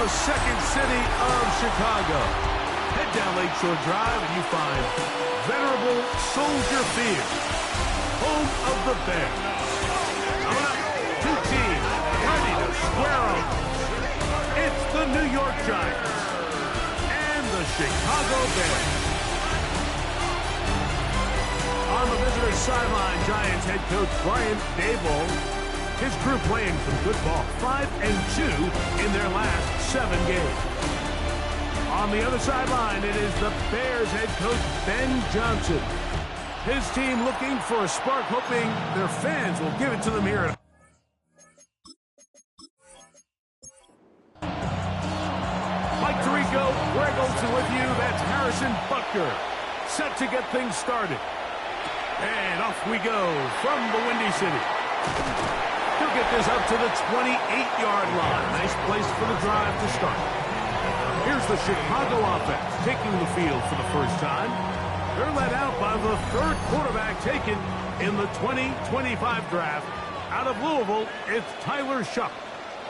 the second city of Chicago. Head down Lakeshore Drive and you find venerable Soldier Field, home of the Bears. Coming up, two teams ready to square off. It's the New York Giants and the Chicago Bears. On the visitor's sideline, Giants head coach Brian Daboll. His crew playing some good ball, 5-2 in their last 7 games. On the other sideline, it is the Bears head coach Ben Johnson. His team looking for a spark, hoping their fans will give it to them here. Mike Tirico, Greg Olson with you. That's Harrison Butker, set to get things started. And off we go from the Windy City. He'll get this up to the 28-yard line. Nice place for the drive to start. Here's the Chicago offense taking the field for the first time. They're led out by the third quarterback taken in the 2025 draft. Out of Louisville, it's Tyler Shough.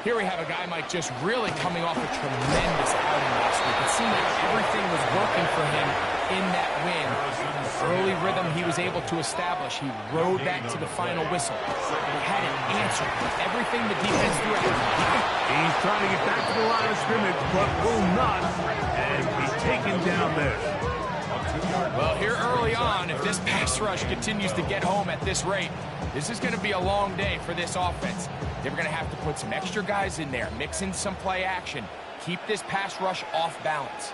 Here we have a guy, Mike, just really coming off a tremendous outing last week. It seemed like everything was working for him in that win. The early rhythm he was able to establish, he rode that to the final whistle. He had an answer for everything the defense threw at him. He's trying to get back to the line of scrimmage, but will not, and he's taken down there. Well, here early on, if this pass rush continues to get home at this rate, this is going to be a long day for this offense. They're going to have to put some extra guys in there, mix in some play action, keep this pass rush off balance.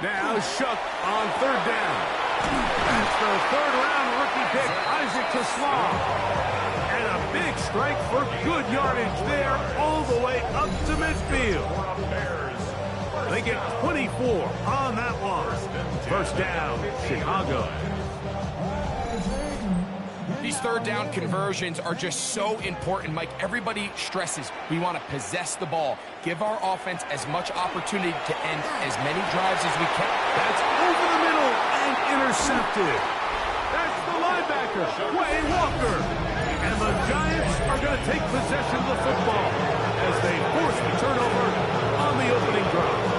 Now Shough on third down. That's the third-round rookie pick, Isaac Teslam. And a big strike for good yardage there all the way up to midfield. They get 24 on that one. First down, Chicago. These third down conversions are just so important, Mike. Everybody stresses we want to possess the ball, give our offense as much opportunity to end as many drives as we can. That's over the middle and intercepted. That's the linebacker, Wayne Walker. And the Giants are going to take possession of the football as they force the turnover on the opening drive.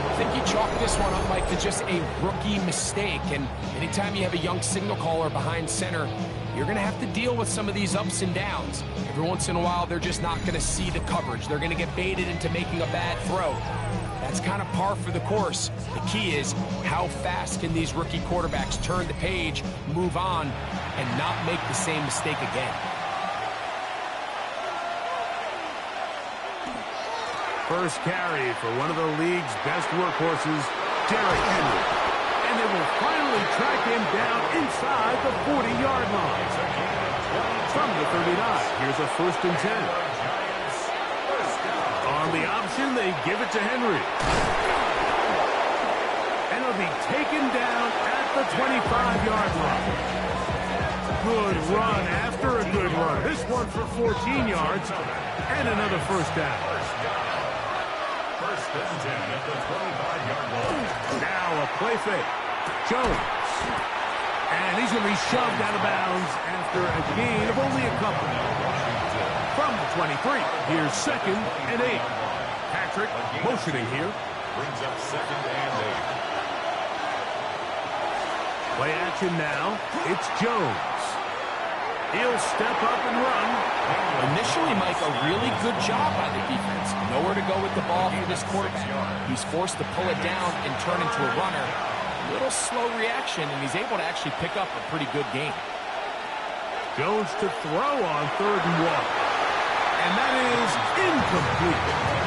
I think you chalk this one up, Mike, to just a rookie mistake. And anytime you have a young signal caller behind center, you're going to have to deal with some of these ups and downs. Every once in a while, they're just not going to see the coverage. They're going to get baited into making a bad throw. That's kind of par for the course. The key is how fast can these rookie quarterbacks turn the page, move on, and not make the same mistake again. First carry for one of the league's best workhorses, Derrick Henry. And they will finally track him down inside the 40-yard line. From the 39, here's a 1st and 10. On the option, they give it to Henry. And it'll be taken down at the 25-yard line. Good run after a good run. This one for 14 yards and another first down. First and 10 at the 25-yard line. Now a play fake. Jones. And he's going to be shoved out of bounds after a gain of only a couple. From the 23, here's 2nd and 8. Patrick motioning here. Brings up 2nd and 8. Play action now. It's Jones. He'll step up and run. Initially, Mike, a really good job by the defense. Nowhere to go with the ball for this quarterback. He's forced to pull it down and turn into a runner. A little slow reaction, and he's able to actually pick up a pretty good game. Jones to throw on 3rd and 1. And that is incomplete.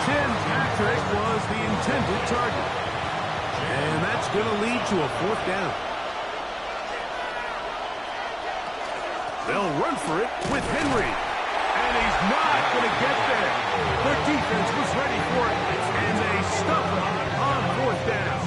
Tim Patrick was the intended target. And that's going to lead to a 4th down. They'll run for it with Henry. And he's not going to get there. The defense was ready for it, and they stuff it on 4th down.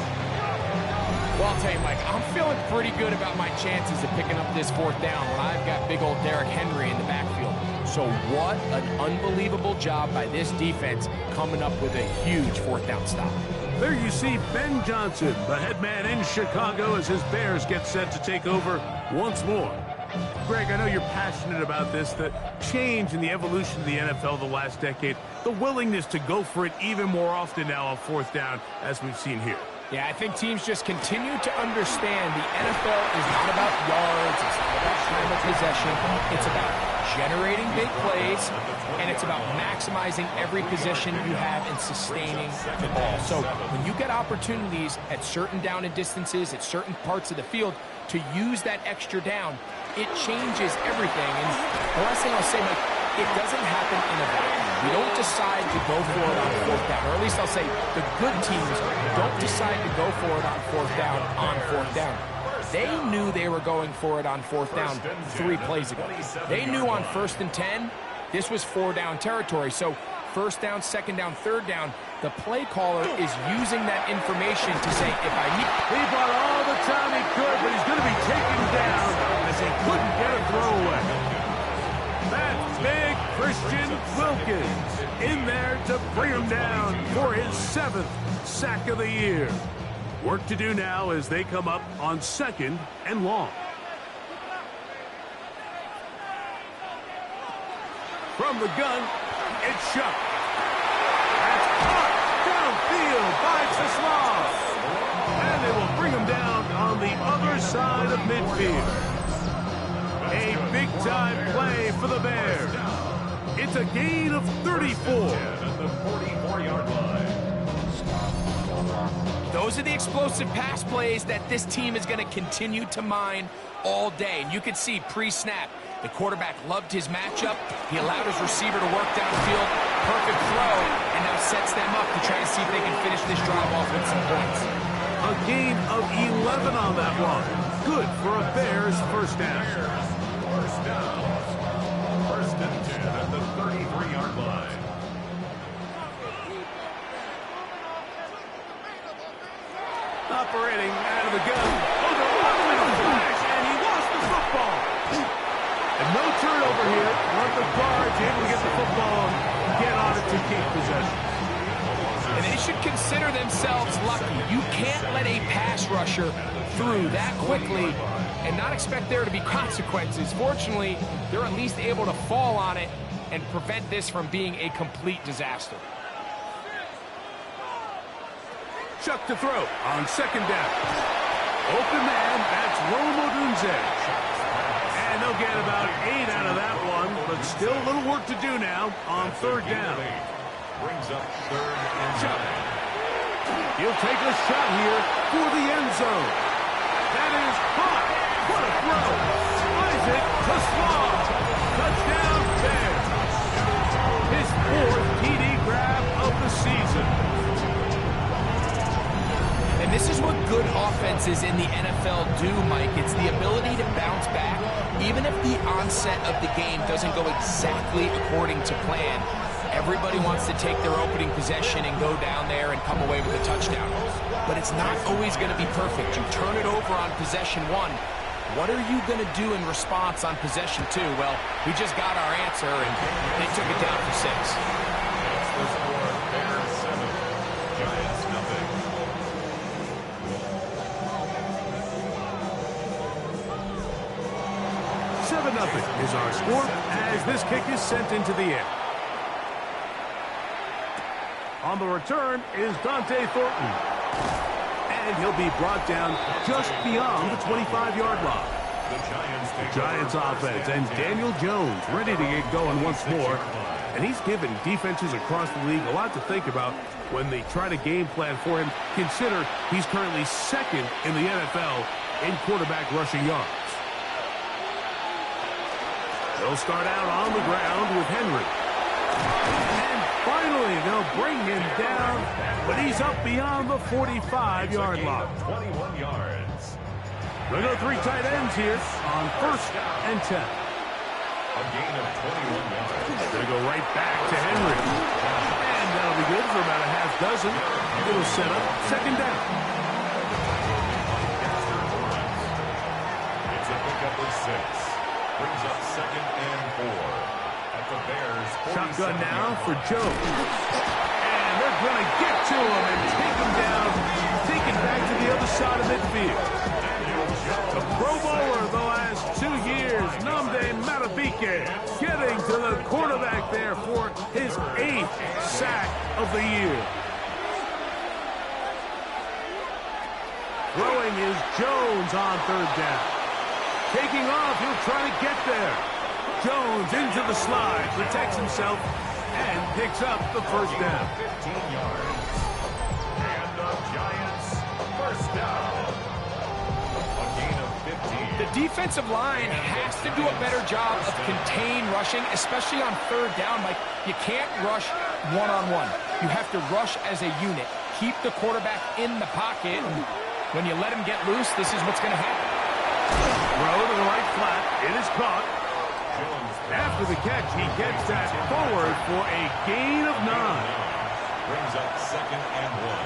Well, I'll tell you, Mike, I'm feeling pretty good about my chances of picking up this 4th down when I've got big old Derrick Henry in the backfield. So what an unbelievable job by this defense coming up with a huge 4th down stop. There you see Ben Johnson, the head man in Chicago, as his Bears get set to take over once more. Greg, I know you're passionate about this, the change in the evolution of the NFL the last decade, the willingness to go for it even more often now on fourth down, as we've seen here. Yeah, I think teams just continue to understand the NFL is not about yards, it's not about time of possession, it's about generating big plays, and it's about maximizing every possession you have and sustaining the ball. So when you get opportunities at certain down and distances, at certain parts of the field, to use that extra down, it changes everything. And the last thing I'll say, Mike, it doesn't happen in a vacuum. We don't decide to go for it on fourth down, or at least I'll say the good teams don't decide to go for it on fourth down They knew they were going for it on fourth down 3 plays ago. They knew on 1st and 10, this was 4-down territory. So first down, second down, third down, the play caller is using that information to say, if I need... He bought all the time he could, but he's going to be taken down as he couldn't get a throwaway. That's big Christian Wilkins in there to bring him down for his 7th sack of the year. Work to do now as they come up on 2nd and long. From the gun, it's Shuck. That's caught downfield by Chisholm. And they will bring him down on the other side of midfield. A big-time play for the Bears. It's a gain of 34. At the 44-yard line. Those are the explosive pass plays that this team is going to continue to mine all day. And you can see pre-snap, the quarterback loved his matchup. He allowed his receiver to work downfield. Perfect throw, and now sets them up to try to see if they can finish this drive off with some points. A gain of 11 on that one. Good for a Bears first down. First down. 1st and 10 at the 33-yard line. Operating out of the gun. Oh, the bottom in a flash, and he lost the football. And no turnover here. Want the Cards able to get the football and get on it to keep possession. And they should consider themselves lucky. You can't let a pass rusher through that quickly and not expect there to be consequences. Fortunately, they're at least able to fall on it and prevent this from being a complete disaster. Chuck to throw on 2nd down. Open man, that's Rome Odunze. And they'll get about 8 out of that one, but still a little work to do now on 3rd down. Brings up 3rd and 9. He'll take a shot here for the end zone. That is caught. What a throw. Isaac Chisholm. Touchdown Bears. His 4th TD grab of the season. And this is what good offenses in the NFL do, Mike. It's the ability to bounce back, even if the onset of the game doesn't go exactly according to plan. Everybody wants to take their opening possession and go down there and come away with a touchdown. But it's not always going to be perfect. You turn it over on possession 1. What are you going to do in response on possession 2? Well, we just got our answer, and they took it down for 6. That's the score. Bears 7, Giants nothing. Nothing is our score as this kick is sent into the air. On the return is Dante Thornton. And he'll be brought down just beyond the 25-yard line. The Giants offense and Daniel Jones ready to get going once more. And he's given defenses across the league a lot to think about when they try to game plan for him. Consider he's currently 2nd in the NFL in quarterback rushing yards. They'll start out on the ground with Henry. And finally, they'll bring him down, but he's up beyond the 45-yard line. 21 yards. They'll go 3 tight ends here on 1st and 10. A gain of 21 yards. Going to go right back to Henry. And that'll be good for about a half dozen. It'll set up 2nd down. It's a pickup of 6. Brings up 2nd and 4. At the Bears 47. Shotgun now for Jones. And they're going to get to him and take him down. Take it back to the other side of midfield. The Pro Bowler the last 2 years Haskins getting to the quarterback there for his 8th sack of the year. Throwing is Jones on 3rd down. Taking off, he'll try to get there. Jones into the slide, protects himself, and picks up the 1st down. 15 yards. And the Giants, 1st down. A gain of 15. The defensive line has to do a better job of contain rushing, especially on 3rd down. Like, you can't rush one-on-one. You have to rush as a unit. Keep the quarterback in the pocket. And when you let him get loose, this is what's going to happen. Throw to the right flat. It is caught. After the catch, he gets that forward for a gain of 9. Brings up 2nd and 1.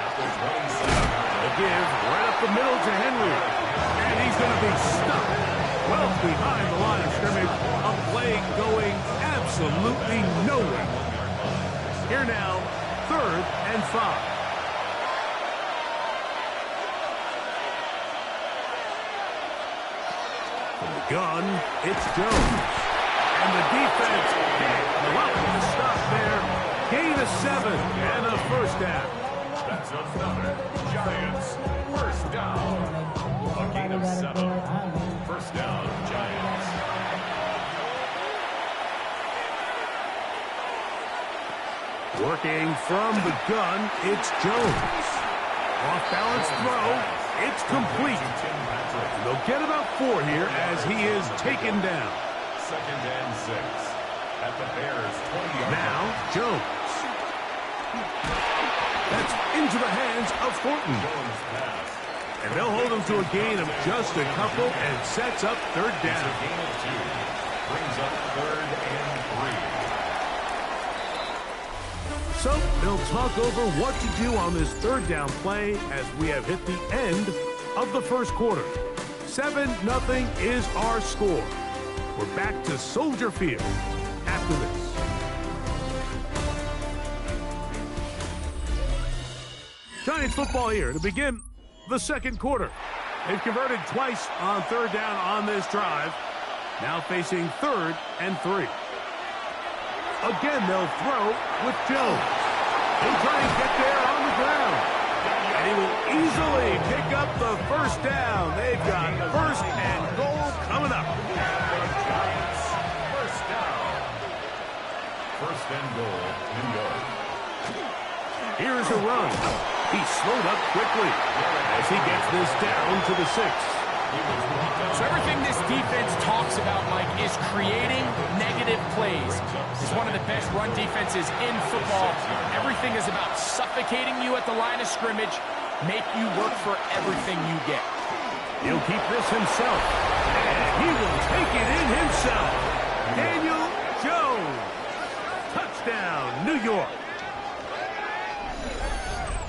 After 20 seconds. A give right up the middle to Henry. And he's going to be stuck well behind the line of scrimmage. A play going absolutely nowhere. Here now, 3rd and 5. From the gun, it's Jones. And the defense can't come up with a stop there. Gain of 7 and a 1st down. That's another Giants 1st down. A gain of 7. 1st down, Giants. Working from the gun, it's Jones. Off-balance throw. It's complete. And they'll get about 4 here as he is taken down. 2nd and 6. At the Bears' 20-yard line. Now, Jones. That's into the hands of Thornton. Jones pass. And they'll hold him to a gain of just a couple and sets up 3rd It's down. a gain of 2. Brings up 3rd and 3. So they'll talk over what to do on this 3rd down play as we have hit the end of the 1st quarter. 7-0 is our score. We're back to Soldier Field after this. Giants football here to begin the 2nd quarter. They've converted twice on 3rd down on this drive. Now facing 3rd and 3. Again, they'll throw with Jones. He'll try and get there on the ground. And he will easily pick up the 1st down. They've got 1st and goal coming up. Giants 1st down. 1st and goal, New York. Here's a run. He's slowed up quickly as he gets this down to the 6. So everything this defense talks about, Mike, is creating negative plays. It's one of the best run defenses in football. Everything is about suffocating you at the line of scrimmage, make you work for everything you get. He'll keep this himself, and he will take it in himself. Daniel Jones. Touchdown, New York.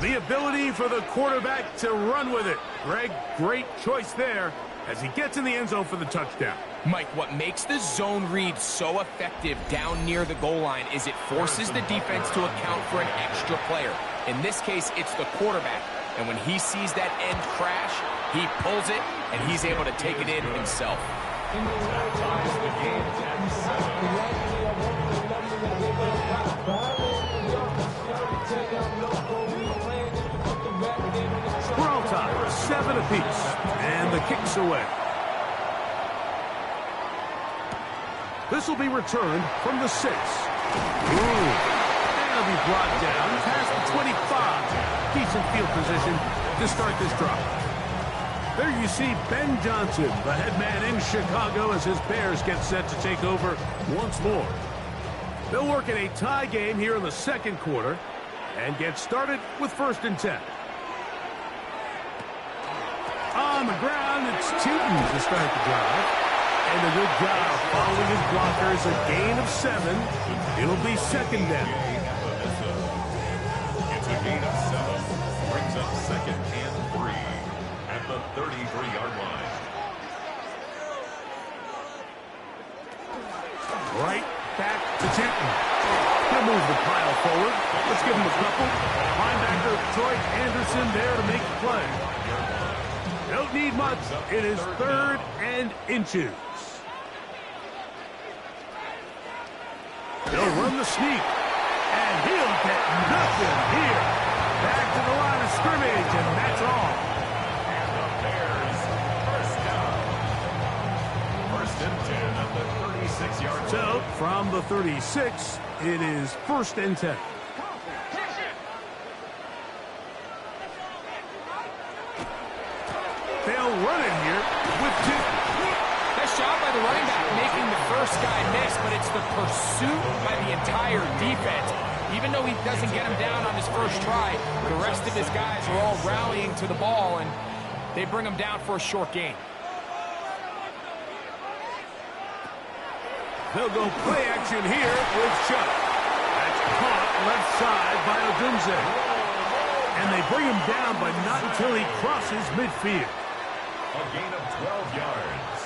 The ability for the quarterback to run with it. Greg, great choice there as he gets in the end zone for the touchdown. Mike, what makes the zone read so effective down near the goal line is it forces the defense to account for an extra player. In this case, it's the quarterback. And when he sees that end crash, he pulls it, and he's able to take it in himself. That ties the game at 7. We're all tied, 7 apiece, and the kick's away. This will be returned from the 6. Ooh, that'll be brought down past the 25. Decent field position to start this drive. There you see Ben Johnson, the head man in Chicago, as his Bears get set to take over once more. They'll work in a tie game here in the 2nd quarter and get started with 1st and 10. On the ground, it's Tootin to start the drive. And a good job following his blockers, a gain of 7. It'll be 2nd down. It's a gain of 7. Brings up 2nd and 3 at the 33-yard line. Right back to Tootin. He'll move the pile forward. Let's give him a couple. Linebacker Troy Anderson there to make the play. Don't need much. It is 3rd and inches. They'll run the sneak. And he'll get nothing here. Back to the line of scrimmage, and that's all. And the Bears, first down. First and 10 at the 36-yard line. So, from the 36, it is first and 10. They'll run it here with 2. Nice job by the running back making the first guy miss, but it's the pursuit by the entire defense. Even though he doesn't get him down on his first try, the rest of his guys are all rallying to the ball, and they bring him down for a short gain. They'll go play action here with Chuck. That's caught left side by Odunze. And they bring him down, but not until he crosses midfield. A gain of 12 yards.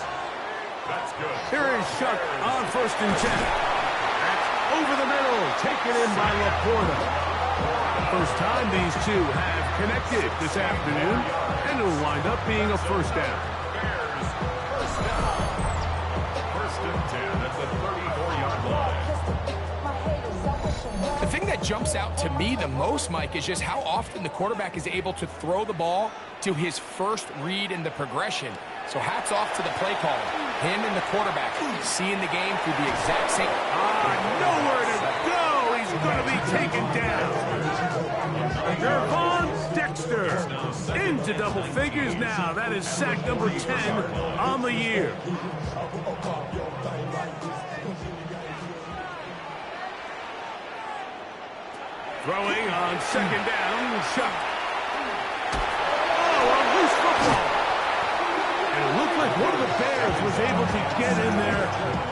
That's good. Here is Chuck on first and 10. That's over the middle, taken in by Laporta. The first time these two have connected this afternoon, and it'll wind up being a first down. Bears, first down. First and 10 at the 34-yard line. The thing that jumps out to me the most, Mike, is just how often the quarterback is able to throw the ball to his first read in the progression. So hats off to the play caller. Him and the quarterback seeing the game through the exact same... Nowhere to go! He's going to be taken down. Gervon Dexter into double figures now. That is sack number 10 on the year. Throwing on second down, Chuck. Oh, a loose football. And it looked like one of the Bears was able to get in there.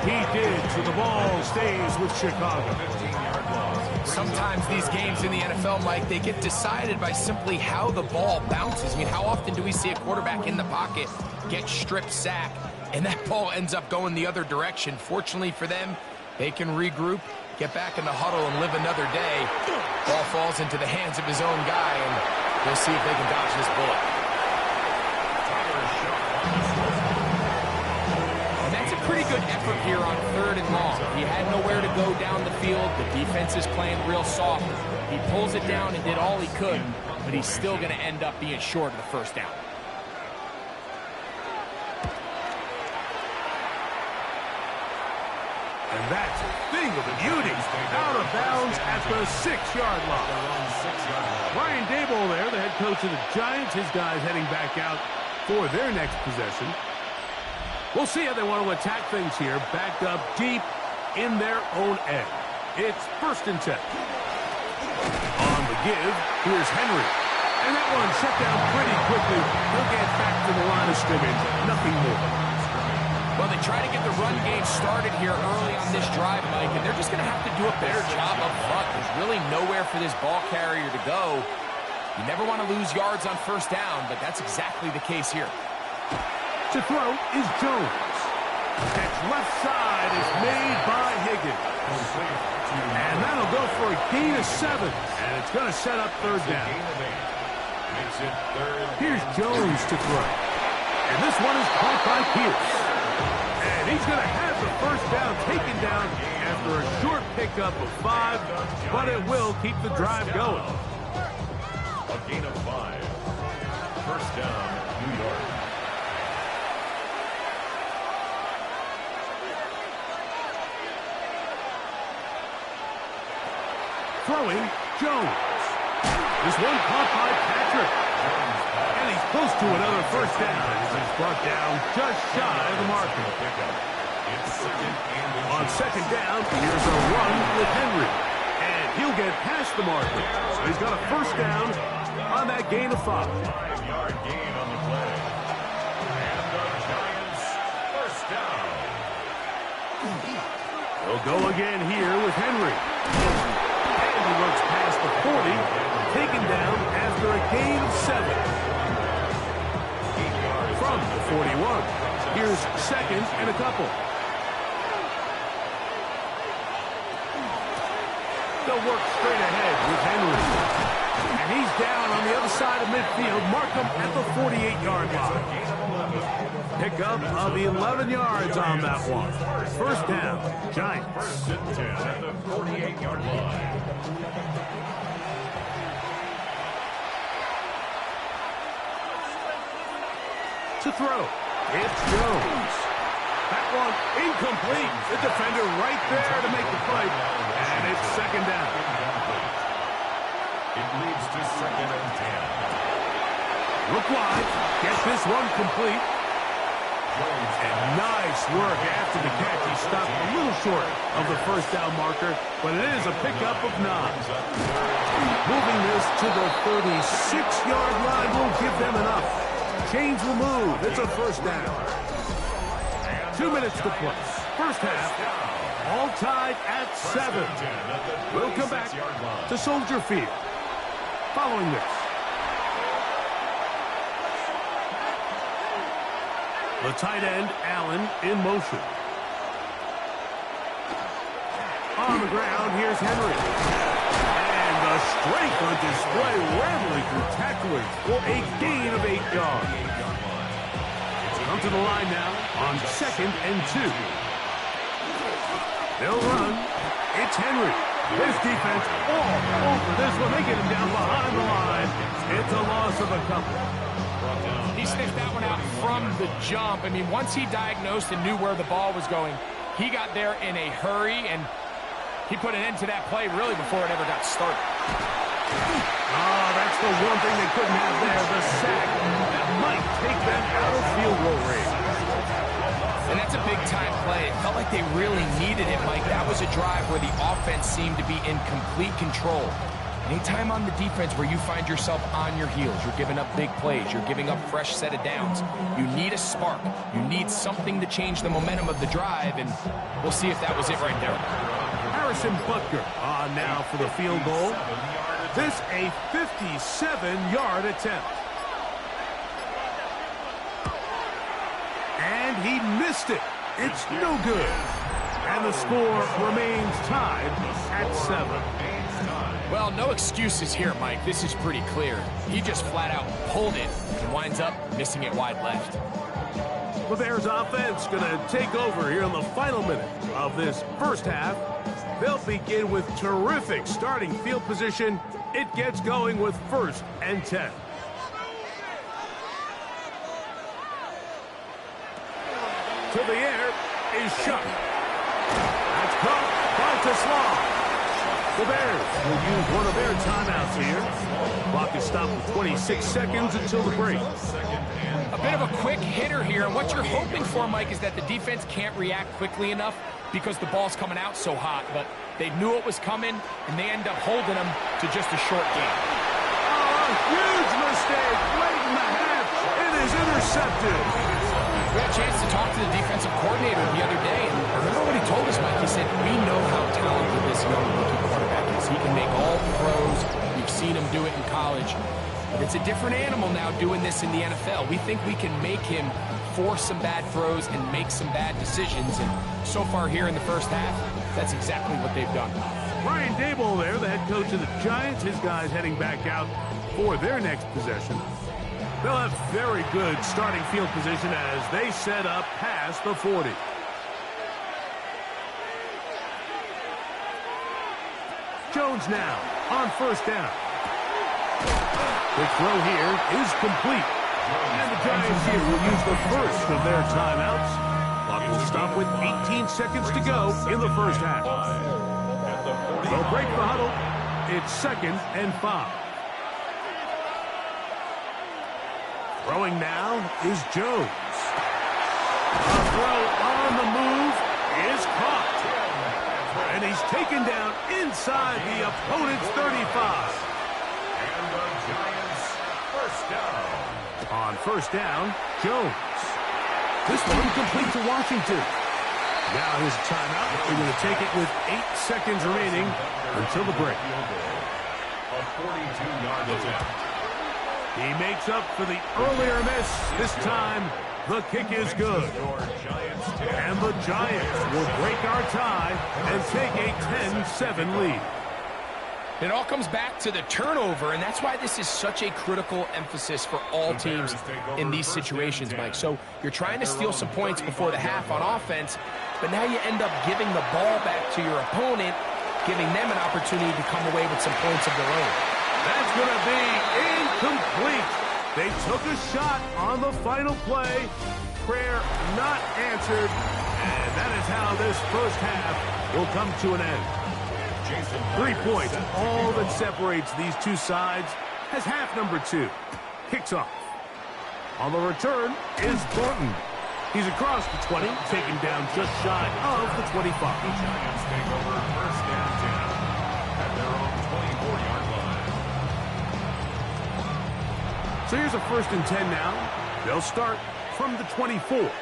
He did, so the ball stays with Chicago. 15-yard loss. Sometimes these games in the NFL, Mike, they get decided by simply how the ball bounces. I mean, how often do we see a quarterback in the pocket get stripped sack, and that ball ends up going the other direction? Fortunately for them, they can regroup, get back in the huddle, and live another day. Ball falls into the hands of his own guy, and we'll see if they can dodge this bullet. And that's a pretty good effort here on third and long. He had nowhere to go down the field. The defense is playing real soft. He pulls it down and did all he could, but he's still going to end up being short of the first down. And that's a thing of a beauty. Out of bounds at the 6-yard line. Brian Daboll there, the head coach of the Giants. His guys heading back out for their next possession. We'll see how they want to attack things here. Backed up deep in their own end. It's first and 10. On the give, here's Henry. And that one shut down pretty quickly. He'll get back to the line of scrimmage. Nothing more. Well, they try to get the run game started here early on this drive, Mike, and they're just going to have to do a better job up front. There's really nowhere for this ball carrier to go. You never want to lose yards on first down, but that's exactly the case here. To throw is Jones. Catch left side is made by Higgins. And that'll go for a gain of 7, and it's going to set up third down. Here's Jones to throw. And this one is caught by Pierce. And he's going to have the first down taken down after a short pickup of 5, but it will keep the drive going. A gain of 5. First down, New York. Throwing, Jones. This one caught by Patrick. And he's close to another first down as he's brought down just shy of the marker. On second down, here's a run with Henry. And he'll get past the marker. So he's got a first down on that gain of 5. 5-yard gain on the play. And the Giants, first down. They'll go again here with Henry. And he looks past the 40, taken down after a gain of 7. From the 41. Here's second and a couple. They'll work straight ahead with Henry. And he's down on the other side of midfield. Mark him at the 48-yard line. Pickup of 11 yards on that one. First down, Giants. First and 10 at the 48-yard line. To throw, it's Jones. That one incomplete. The defender right there to make the play. And it's second down. It leads to second and 10. Look wide. Get this one complete. And nice work after the catch. He stopped a little short of the first down marker, but it is a pickup of 9. Moving this to the 36-yard line will give them enough. Chains will move. It's a first down. 2 minutes to play. First half, all tied at 7. We'll come back to Soldier Field. Following this. The tight end, Allen, in motion. On the ground, here's Henry. And the strength on display, rattling through tacklers for a gain of 8 yards. Come to the line now on 2nd and 2. They'll run. It's Henry. This defense all over this one. They get him down behind the line. It's a loss of a couple. He sniffed that one out from the jump. I mean, once he diagnosed and knew where the ball was going, he got there in a hurry, and he put an end to that play really before it ever got started. Oh, that's the one thing they couldn't have there, the sack that might take them out of field goal range. And that's a big-time play. It felt like they really needed it, Mike. That was a drive where the offense seemed to be in complete control. Anytime on the defense where you find yourself on your heels, you're giving up big plays, you're giving up fresh set of downs, you need a spark. You need something to change the momentum of the drive, and we'll see if that was it right there. Harrison Butker on now for the field goal. This a 57-yard attempt. And he missed it. It's no good. And the score remains tied at 7. Well, no excuses here, Mike. This is pretty clear. He just flat out pulled it and winds up missing it wide left. The Bears offense going to take over here in the final minute of this first half. They'll begin with terrific starting field position. It gets going with 1st and 10. To the air is shot. That's caught by Tesla. The Bears will use one of their timeouts here. Clock is stopped with 26 seconds until the break. A bit of a quick hitter here, and what you're hoping for, Mike, is that the defense can't react quickly enough because the ball's coming out so hot, but they knew it was coming, and they end up holding them to just a short game. Oh, a huge mistake late in the half. It is intercepted. We had a chance to talk to the defensive coordinator the other day, and I remember what he told us, Mike. He said, we know how talented this young rookie quarterback is. He can make all throws. We've seen him do it in college. But it's a different animal now doing this in the NFL. We think we can make him force some bad throws and make some bad decisions. And so far here in the first half, that's exactly what they've done. Brian Daboll there, the head coach of the Giants. His guys heading back out for their next possession. They'll have very good starting field position as they set up past the 40. Jones now on 1st down. The throw here is complete. And the Giants here will use the first of their timeouts. Clock will stop with 18 seconds to go in the first half. They'll break the huddle. It's 2nd and 5. Throwing now is Jones. A throw on the move is caught. And he's taken down inside the opponent's 35. And the Giants first down. On 1st down, Jones. This one complete to Washington. Now his timeout. They're going to take it with 8 seconds remaining until the break. A 42-yard attempt. He makes up for the earlier miss. This time, the kick is good. And the Giants will break our tie and take a 10-7 lead. It all comes back to the turnover, and that's why this is such a critical emphasis for all teams in these situations, Mike. So you're trying to steal some points before the half on offense, but now you end up giving the ball back to your opponent, giving them an opportunity to come away with some points of their own. That's going to be incomplete. They took a shot on the final play. Prayer not answered, and that is how this first half will come to an end. 3 points, all that separates these two sides, as half number 2 kicks off. On the return is Thornton. He's across the 20, taken down just shy of the 25. The Giants take over first and 10 at their own 24-yard line. So here's a first and 10 now. They'll start from the 24.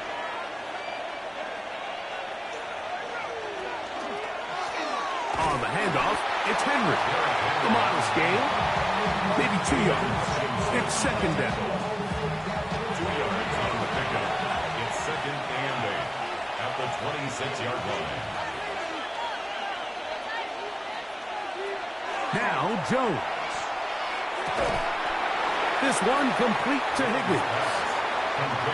On the handoff, it's Henry. A modest gain, maybe 2 yards. It's second down. 2 yards on the pickup. It's second and 8 at the 26-yard line. Now Jones. This one complete to Higgins.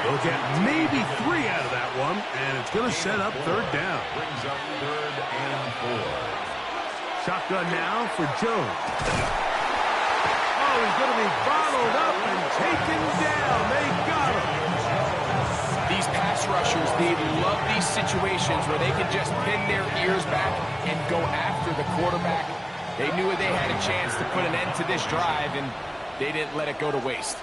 They'll get maybe 3 out of that one, and it's going to set up third down. Brings up third and 4. Shotgun now for Jones. Oh, he's going to be bottled up and taken down. They got him. These pass rushers, they love these situations where they can just pin their ears back and go after the quarterback. They knew they had a chance to put an end to this drive, and they didn't let it go to waste.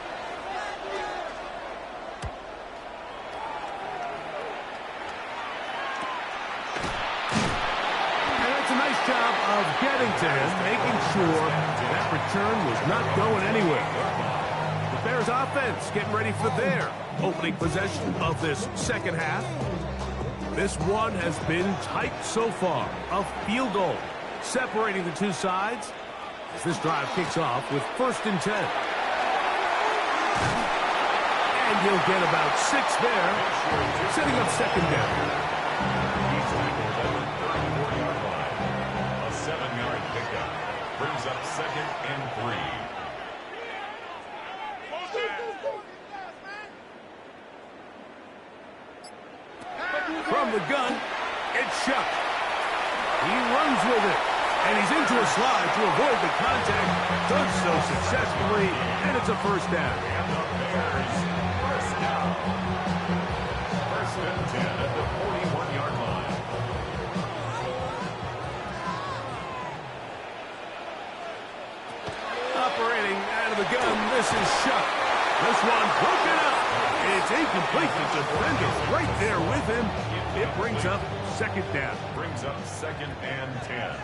Job of getting to him, making sure that return was not going anywhere. The Bears offense getting ready for their opening possession of this second half. This one has been tight so far. A field goal separating the two sides as this drive kicks off with first and 10. And he'll get about 6 there, setting up second down. 7-yard pickup. Brings up second and 3. From the gun, it's Shuck. He runs with it, and he's into a slide to avoid the contact. Does so successfully, and it's a first down. And the Bears, first down. First and 10 at the 41-yard line. Operating out of the gun, this is Shuck. This one broken up. It's incomplete. The defender right there with him. It brings up second down. Brings up second and 10.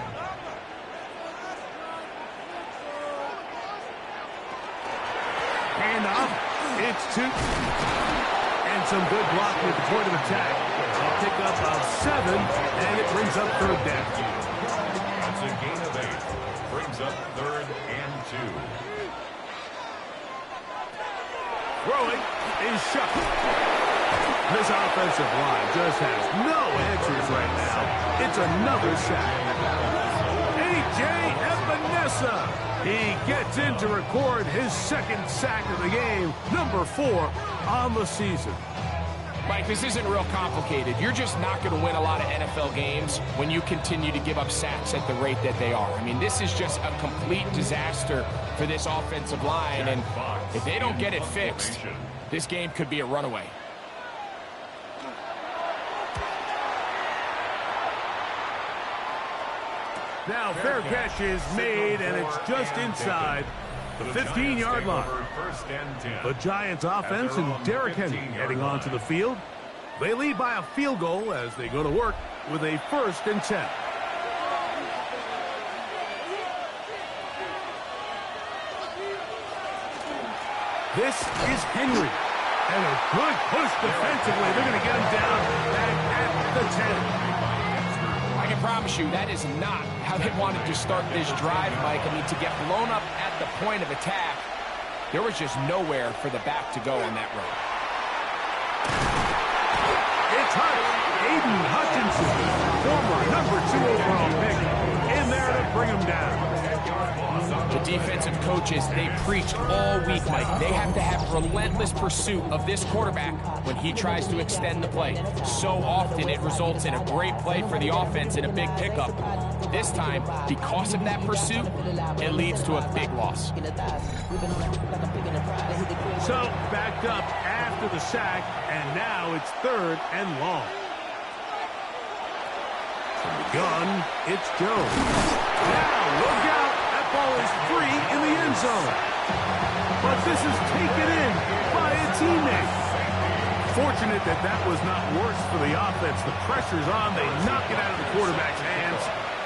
Handoff. It's 2. And some good blocking at the point of attack. A pickup of 7, and it brings up third down. That's a gain of 8. Brings up third and 2. Throwing is Shuck. This offensive line just has no answers right now. It's another sack. A.J. Epinesa. He gets in to record his second sack of the game, number 4 on the season. Mike, this isn't real complicated. You're just not going to win a lot of NFL games when you continue to give up sacks at the rate that they are. I mean, this is just a complete disaster for this offensive line, and if they don't get it fixed, this game could be a runaway. Now, fair catch is made, and it's just inside the 15-yard line. The Giants offense and Derrick Henry heading onto the field. They lead by a field goal as they go to work with a first and 10. This is Henry. And a good push defensively. They're going to get him down back at the 10. I can promise you that is not how they wanted to start this drive, Mike. I mean, to get blown up at the point of attack, there was just nowhere for the back to go on that run. It's Hut. Aiden Hutchinson, former number 2 overall pick, in there to bring him down. The defensive coaches, they preached all week, Mike. They have to have relentless pursuit of this quarterback when he tries to extend the play. So often it results in a great play for the offense and a big pickup. This time, because of that pursuit, it leads to a big loss. So, backed up after the sack, and now it's 3rd and long. From the gun, it's Jones. Now, look out! That ball is free in the end zone. But this is taken in by a teammate. Fortunate that that was not worse for the offense. The pressure's on. They knock it out of the quarterback's hands.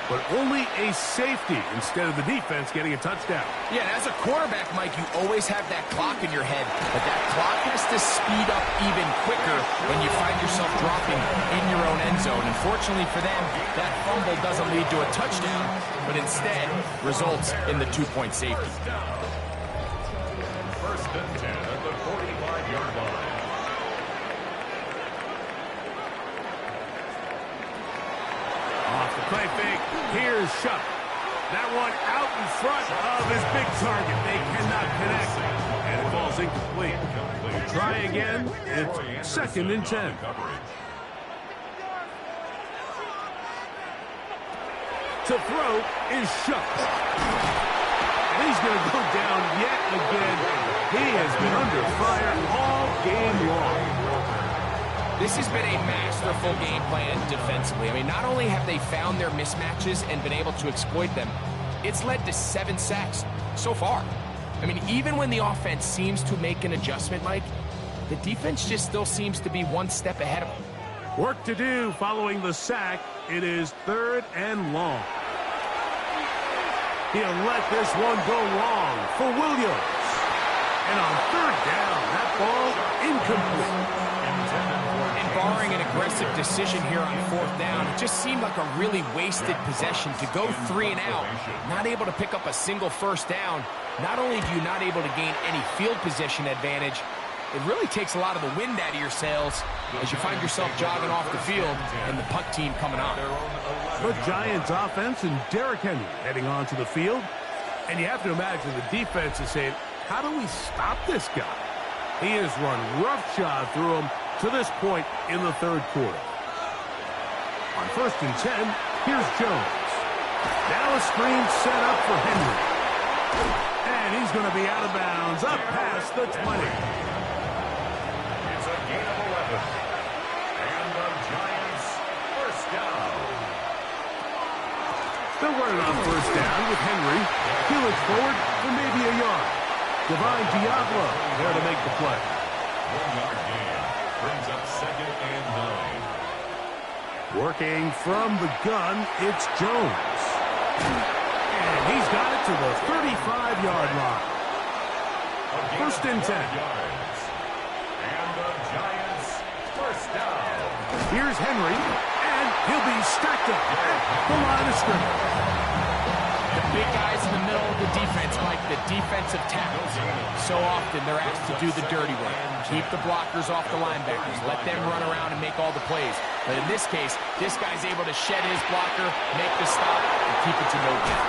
But only a safety instead of the defense getting a touchdown. Yeah, and as a quarterback, Mike, you always have that clock in your head. But that clock has to speed up even quicker when you find yourself dropping in your own end zone. Unfortunately for them, that fumble doesn't lead to a touchdown, but instead results in the 2-point safety. 1st and 10 at the 45-yard line. Off the play fake, here's Shuck. That one out in front of his big target. They cannot connect, and it falls incomplete. We'll try again. It's 2nd and 10. To throw is Shuck. And he's going to go down yet again. He has been under fire all game long. This has been a masterful game plan defensively. I mean, not only have they found their mismatches and been able to exploit them, it's led to 7 sacks so far. I mean, even when the offense seems to make an adjustment, Mike, the defense just still seems to be one step ahead of them. Work to do following the sack. It is 3rd and long. He'll let this one go long for Williams. And on 3rd down, that ball incomplete. And barring an aggressive decision here on 4th down, it just seemed like a really wasted possession to go 3 and out, not able to pick up a single 1st down. Not only do you not able to gain any field position advantage, it really takes a lot of the wind out of your sails as you find yourself jogging off the field and the punt team coming on. The Giants offense and Derrick Henry heading onto the field. And you have to imagine the defense is saying, how do we stop this guy? He has run roughshod through him to this point in the 3rd quarter. On 1st and 10, here's Jones. Now a screen set up for Henry. And he's going to be out of bounds up past the 20. It's a gain of 11. And the Giants 1st down. They're running on 1st down with Henry. He looks forward for maybe a yard. Divine Diablo there to make the play. 1-yard gain brings up 2nd and 9. Working from the gun, it's Jones. And he's got it to the 35-yard line. 1st and 10. And the Giants 1st down. Here's Henry, and he'll be stacked up at the line of scrimmage. The big guys in the middle of the defense, Mike, the defensive tackles. So often they're asked to do the dirty work. Keep the blockers off the linebackers. Let them run around and make all the plays. But in this case, this guy's able to shed his blocker, make the stop, and keep it to no gain.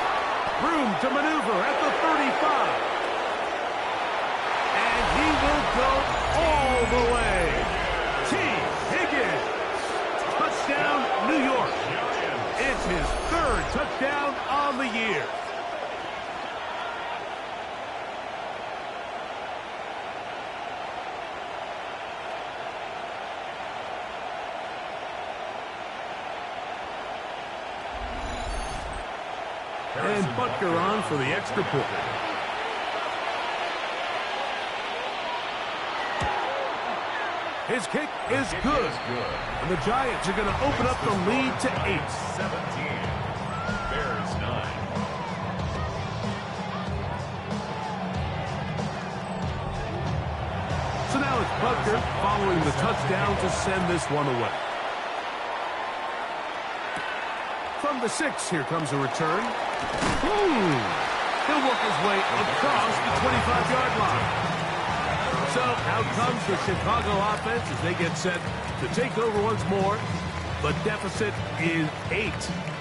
Room to maneuver at the 35. And he will go all the way. T. Higgins. Touchdown, New York. It's his 3rd touchdown on the year. And Butker on for the extra point. His kick is good. And the Giants are going to open up the lead to 8. 17. Bears 9. So now it's Butker following the touchdown to send this one away. From the 6, here comes a return. He'll work his way across the 25-yard line. So out comes the Chicago offense as they get set to take over once more. The deficit is 8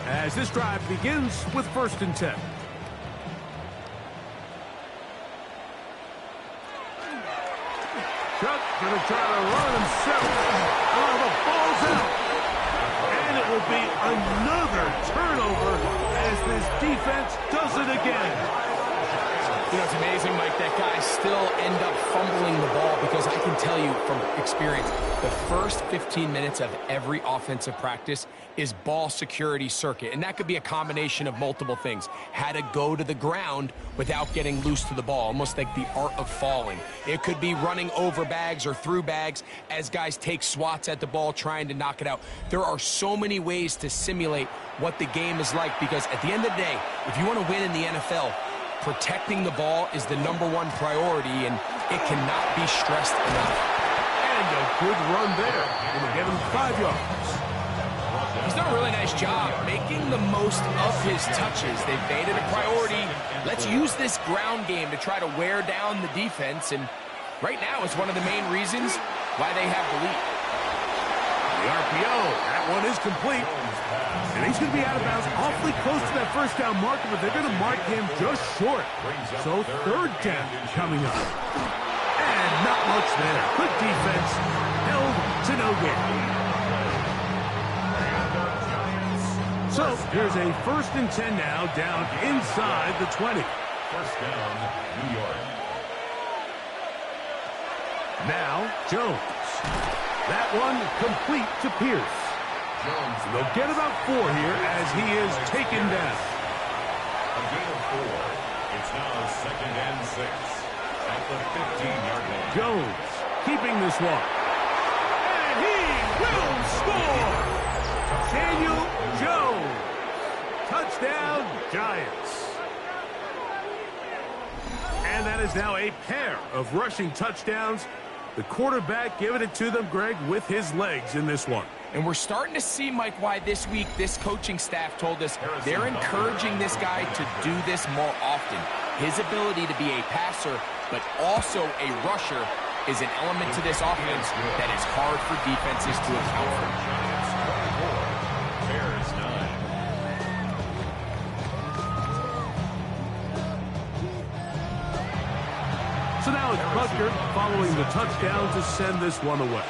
as this drive begins with 1st and 10. Gonna try to run himself. Oh, the ball's out. And it will be another turnover as this defense does it again. You know, it's amazing, Mike, that guys still end up fumbling the ball because I can tell you from experience, the first 15 minutes of every offensive practice is ball security circuit. And that could be a combination of multiple things. How to go to the ground without getting loose to the ball, almost like the art of falling. It could be running over bags or through bags as guys take swats at the ball trying to knock it out. There are so many ways to simulate what the game is like because at the end of the day, if you want to win in the NFL, protecting the ball is the #1 priority, and it cannot be stressed enough. And a good run there. Going to give him 5 yards. He's done a really nice job making the most of his touches. They've made it a priority. Let's use this ground game to try to wear down the defense, and right now it's one of the main reasons why they have the lead. The RPO, that one is complete. And he's going to be out of bounds awfully close to that first down marker, but they're going to mark him just short. So 3rd down coming up. And not much there. Good defense. Held to no gain. So here's a 1st and 10 now down inside the 20. 1st down, New York. Now Jones. That one complete to Pierce. They'll get about 4 here as he is taken down. A gain of 4. It's now 2nd and 6 at the 15-yard line. Jones keeping this one. And he will score! Daniel Jones. Touchdown, Giants. And that is now a pair of rushing touchdowns. The quarterback giving it to them, Greg, with his legs in this one. And we're starting to see, Mike, why this week this coaching staff told us they're encouraging this guy to do this more often. His ability to be a passer, but also a rusher, is an element to this offense that is hard for defenses to account for. Bears 9. So now it's Butker following the touchdown to send this one away.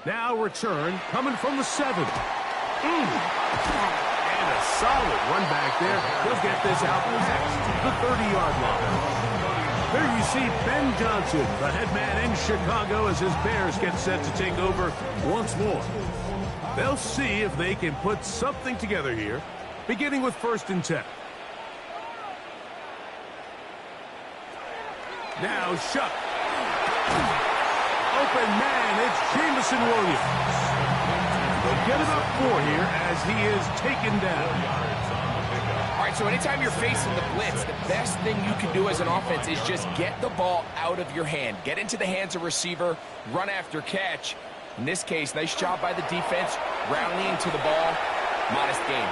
Now return coming from the 7. And a solid run back there. He'll get this out past the 30-yard line. There you see Ben Johnson, the head man in Chicago, as his Bears get set to take over once more. They'll see if they can put something together here, beginning with 1st and 10. Now Shuck. Open man, it's Jameson Williams. They'll get about 4 here as he is taken down. All right, so anytime you're facing the blitz, the best thing you can do as an offense is just get the ball out of your hand. Get into the hands of receiver, run after catch. In this case, nice job by the defense, rallying to the ball. Modest gain.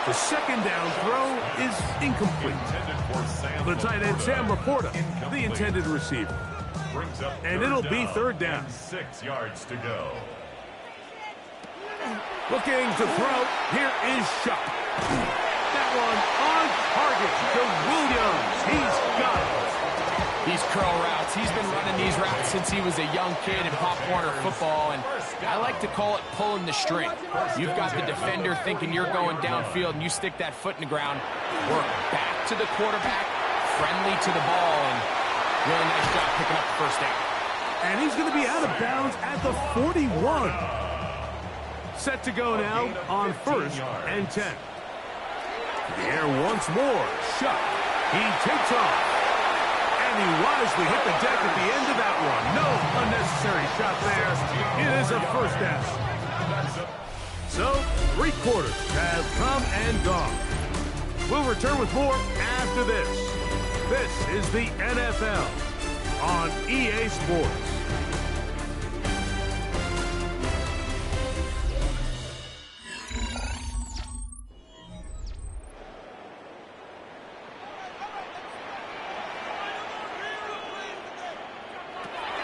The 2nd down throw is incomplete. The tight end, Sam Laporta, the intended receiver. And it'll be 3rd down. 6 yards to go. Looking to throw. Here is Shuck. That one on target to Williams. He's got it. These curl routes, he's been running these routes since he was a young kid in Pop Warner football, and I like to call it pulling the string. You've got the defender thinking you're going downfield, and you stick that foot in the ground, work back to the quarterback, friendly to the ball, and really nice job picking up the 1st down. And he's going to be out of bounds at the 41. Set to go now on 1st and 10. The air once more. Shuck. He takes off. And he wisely hit the deck at the end of that one. No unnecessary shot there. It is a 1st down. So, 3 quarters have come and gone. We'll return with more after this. This is the NFL on EA Sports.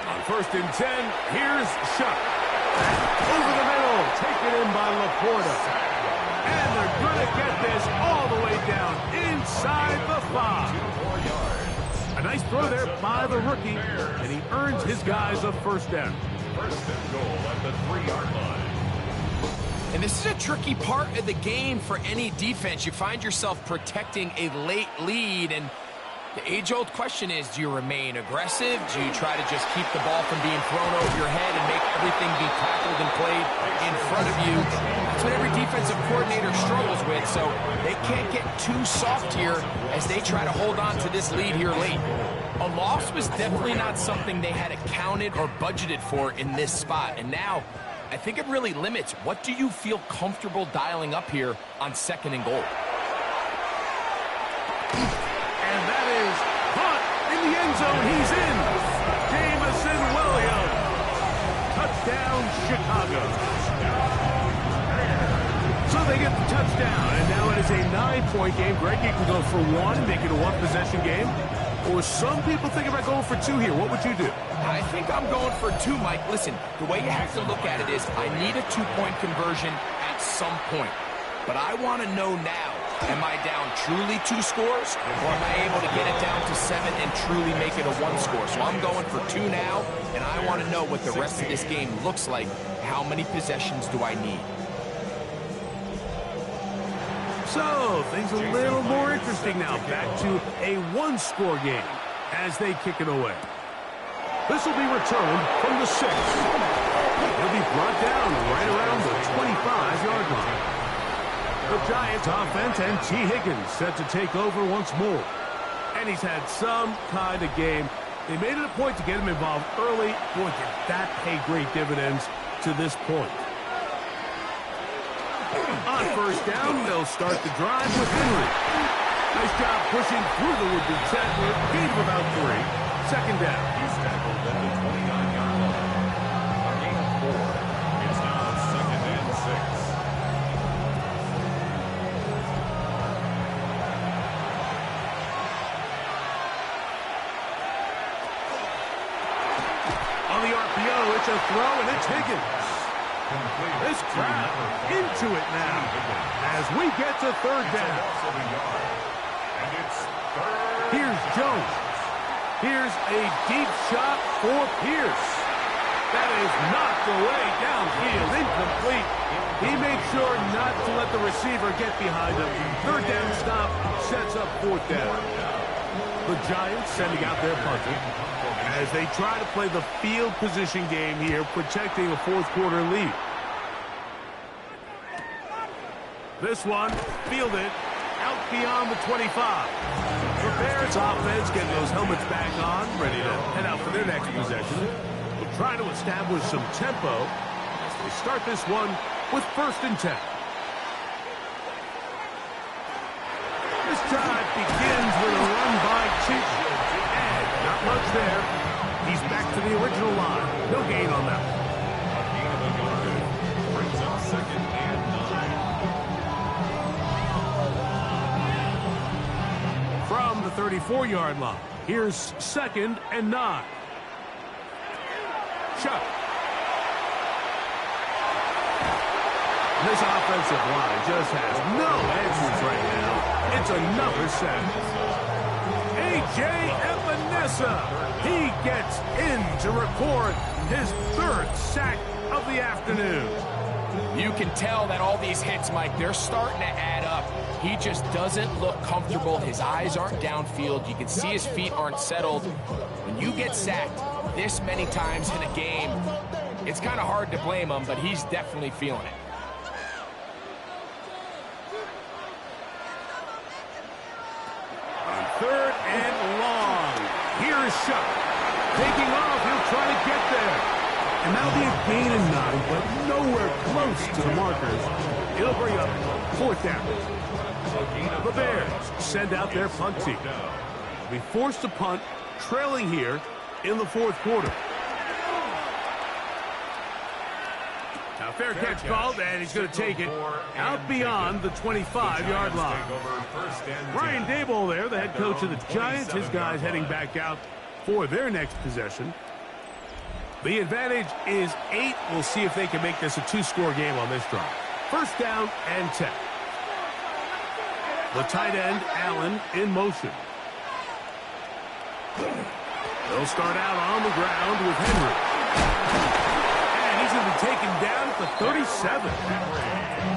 On 1st and 10, here's Shuck. Over the middle, taken in by Laporta. And they're going to get this all the way down inside the 5. 4 yards. A nice throw there by the rookie, and he earns his guys a first down. First and goal at the 3-yard line. And this is a tricky part of the game for any defense. You find yourself protecting a late lead, and the age-old question is, do you remain aggressive? Do you try to just keep the ball from being thrown over your head and make everything be tackled and played in front of you? That's what every defensive coordinator struggles with, so they can't get too soft here as they try to hold on to this lead here late. A loss was definitely not something they had accounted or budgeted for in this spot, and now I think it really limits what do you feel comfortable dialing up here on 2nd and goal. And that is caught in the end zone. He's in. Jamison Williams. Touchdown, Chicago. So they get the touchdown, and now it is a 9-point game. Greg, you can go for one, make it a one-possession game. Or some people think about going for two here. What would you do? I think I'm going for two, Mike. Listen, the way you have to look at it is I need a 2-point conversion at some point. But I want to know now, am I down truly 2 scores, or am I able to get it down to 7 and truly make it a 1 score? So I'm going for 2 now, and I want to know what the rest of this game looks like. How many possessions do I need? So, things a little more interesting now. Back to a 1-score game as they kick it away. This will be returned from the 6. It'll be brought down right around the 25-yard line. The Giants offense and T. Higgins set to take over once more. And he's had some kind of game. They made it a point to get him involved early. Boy, did that pay great dividends to this point. On first down, they'll start the drive with Henry. Nice job pushing through the would-be tackler. Gain of about 3. Second down. He's tackled at the 29-yard line. A gain of 4. It's now 2nd and 6. On the RPO, it's a throw, and it's Higgins. This crowd into it now as we get to third down. Here's Jones. Here's a deep shot for Pierce. That is knocked away downfield, incomplete. He made sure not to let the receiver get behind him. Third down stop sets up 4th down. The Giants sending out their punter as they try to play the field position game here, protecting a 4th-quarter lead. This one fielded out beyond the 25. The Bears offense getting those helmets back on, ready to head out for their next possession. We'll try to establish some tempo as they start this one with 1st and 10. This drive begins with a run by Chiefs. And not much there. He's back to the original line. No gain on that one. A gain of a yard brings up 2nd and 9. From the 34-yard line, here's 2nd and 9. Chuck. This offensive line just has no answers right now. It's another sack. A.J. Epinesa. He gets in to record his 3rd sack of the afternoon. You can tell that all these hits, Mike, they're starting to add up. He just doesn't look comfortable. His eyes aren't downfield. You can see his feet aren't settled. When you get sacked this many times in a game, it's kind of hard to blame him, but he's definitely feeling it. On 3rd and long. Here's Shuck. Taking off, he'll try to get there. And that'll be a gain of 9, but nowhere close to the markers. It'll bring up 4th down. The Bears send out their punt team. They'll be forced to punt, trailing here in the 4th quarter. Now fair catch called, and he's going to take it out beyond the 25-yard line. Brian Daboll there, the head coach of the Giants. His guys heading back out for their next possession. The advantage is 8. We'll see if they can make this a 2-score game on this drive. 1st down and 10. The tight end, Allen, in motion. They'll start out on the ground with Henry. And he's going to be taken down at the 37.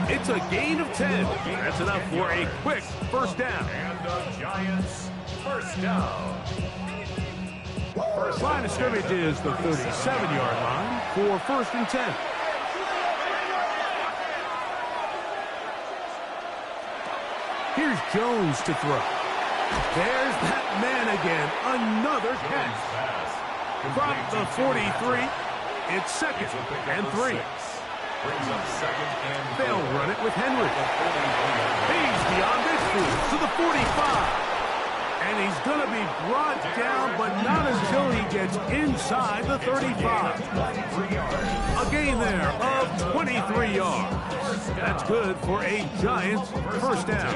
It's a gain of 10. That's enough for a quick first down. And the Giants first down. Line of scrimmage is the 37-yard line for first and 10. Here's Jones to throw. There's that man again. Another catch. From the 43, it's second and 3. They'll run it with Henry. He's beyond midfield to the 45. And he's going to be brought down, but not until he gets inside the 35. A gain there of 23 yards. That's good for a Giants first down.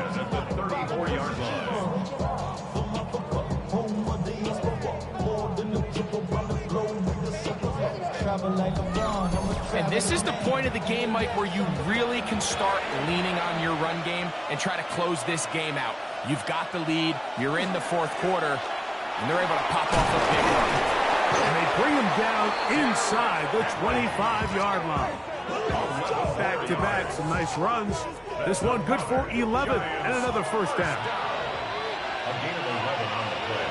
And this is the point of the game, Mike, where you really can start leaning on your run game and try to close this game out. You've got the lead, you're in the fourth quarter, and they're able to pop off a big run. And they bring him down inside the 25-yard line. Back-to-back, some nice runs. This one good for 11 and another first down. A gain of 11 on the play.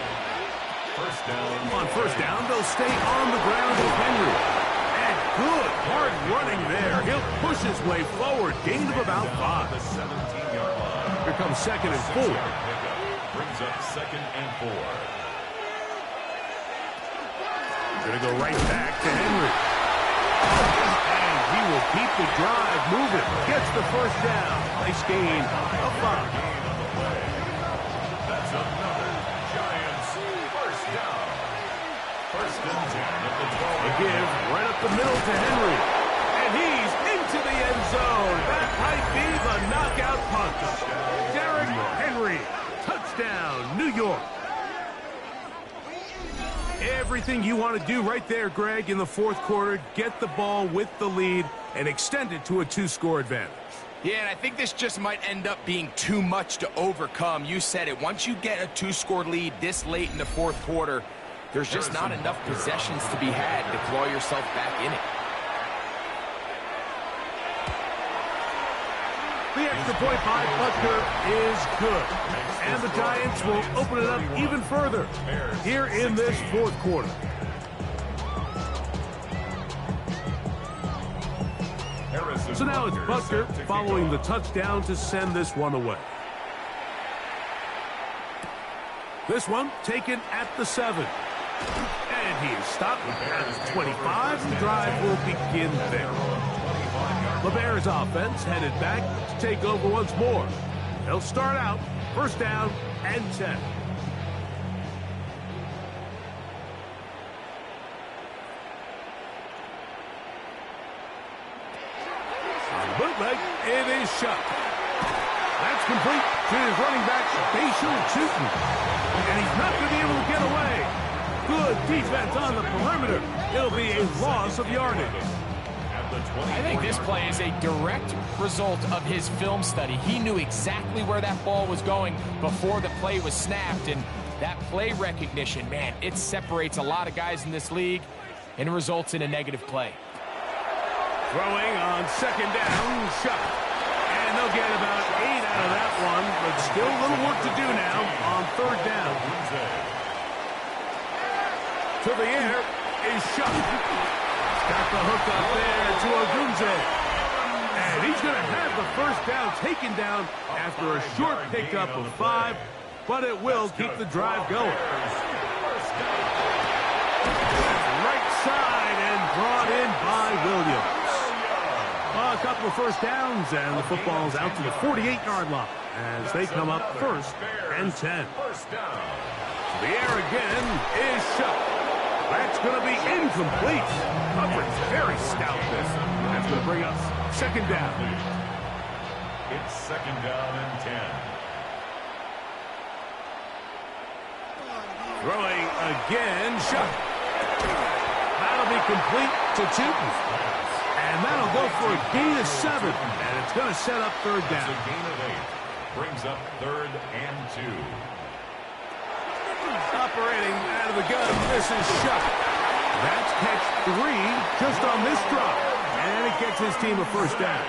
First down. On first down, they'll stay on the ground with Henry. And good hard running there. He'll push his way forward. Gain of about 5. The 17-yard line. Here comes second and 4. Brings up second and 4. Going to go right back to Henry. And he will keep the drive moving. Gets the first down. Nice gain of 5. That's another Giants first down. First and 10 at the 12. A give right up the middle to Henry. And he's into the end zone. That might be the knockout punch. Derrick Henry. Touchdown, New York. Everything you want to do right there, Greg, in the fourth quarter. Get the ball with the lead and extend it to a 2-score advantage. Yeah, and I think this just might end up being too much to overcome. You said it. Once you get a 2-score lead this late in the fourth quarter, there's just not enough possessions to be had to claw yourself back in it. The extra point by Butker is good. And the Giants will open it up even further here in this fourth quarter. So now it's Butker following the touchdown to send this one away. This one taken at the 7. And he is stopped at the 25. The drive will begin there. The Bears offense headed back to take over once more. They'll start out first down and 10. On the bootleg, it is shut. That's complete to his running back, Bashan Tootin. And he's not going to be able to get away. Good defense on the perimeter. It'll be a loss of yardage. I think this play is a direct result of his film study. He knew exactly where that ball was going before the play was snapped, and that play recognition, man, it separates a lot of guys in this league and results in a negative play. Throwing on second down, shot. And they'll get about 8 out of that one, but still a little work to do now on third down. To the air is shot. Got the hook up there to Ogunze. And he's going to have the first down taken down after a short pickup of 5, but it will keep the drive going. Right side and brought in by Williams. A couple of first downs, and the football's out to the 48-yard line as they come up first and 10. The air again is shut. That's going to be incomplete. Coverage very stout this. That's going to bring us second down. It's second down and 10. Throwing again, shot. That'll be complete to Tootin. And that'll go for a gain of 7. And it's going to set up third down. It's a gain of 8. Brings up third and 2. Operating out of the gun, this is Shuck. That's catch 3 just on this drop. And it gets his team a first down.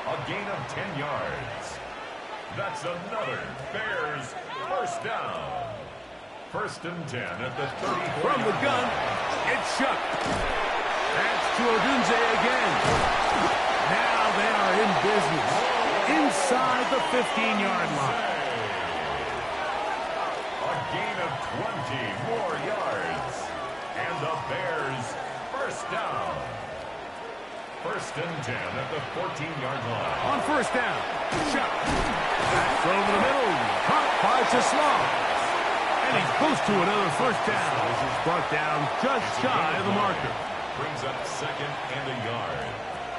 A gain of 10 yards. That's another Bears first down. First and 10 at the 30. From the gun, it's Shuck. That's to Odunze again. Now they are in business. Inside the 15-yard line. A gain of 20 more yards. And the Bears first down. First and 10 at the 14-yard line. On first down, Shuck. That's over the middle. Caught by Tesla. And he's close to another first down. This is brought down just shy of the marker. Brings up second and a yard